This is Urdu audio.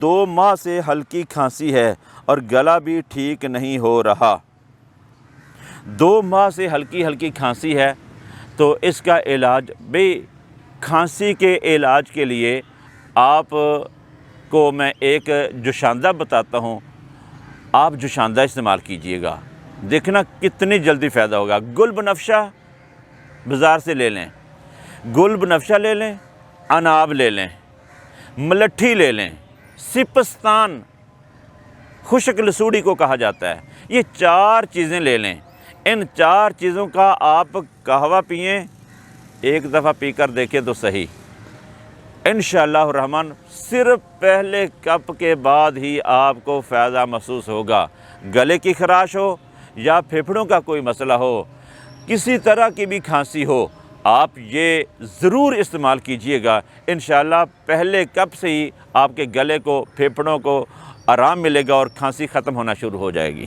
2 ماہ سے ہلکی کھانسی ہے اور گلا بھی ٹھیک نہیں ہو رہا۔ 2 ماہ سے ہلکی کھانسی ہے تو اس کا علاج بھی کھانسی کے علاج کے لیے آپ کو میں ایک جوشاندہ بتاتا ہوں، آپ جوشاندہ استعمال کیجئے گا، دیکھنا کتنی جلدی فائدہ ہوگا۔ گل بنفشہ بازار سے لے لیں، گل بنفشہ لے لیں، اناب لے لیں، ملٹھی لے لیں، سپستان خشک لسوڑی کو کہا جاتا ہے، یہ 4 چیزیں لے لیں۔ ان 4 چیزوں کا آپ قہوہ پئیں، ایک دفعہ پی کر دیکھیں تو صحیح، انشاءاللہ الرحمن صرف پہلے کپ کے بعد ہی آپ کو فائدہ محسوس ہوگا۔ گلے کی خراش ہو یا پھیپھڑوں کا کوئی مسئلہ ہو، کسی طرح کی بھی کھانسی ہو، آپ یہ ضرور استعمال کیجئے گا۔ انشاءاللہ پہلے کپ سے ہی آپ کے گلے کو، پھیپھڑوں کو آرام ملے گا اور کھانسی ختم ہونا شروع ہو جائے گی۔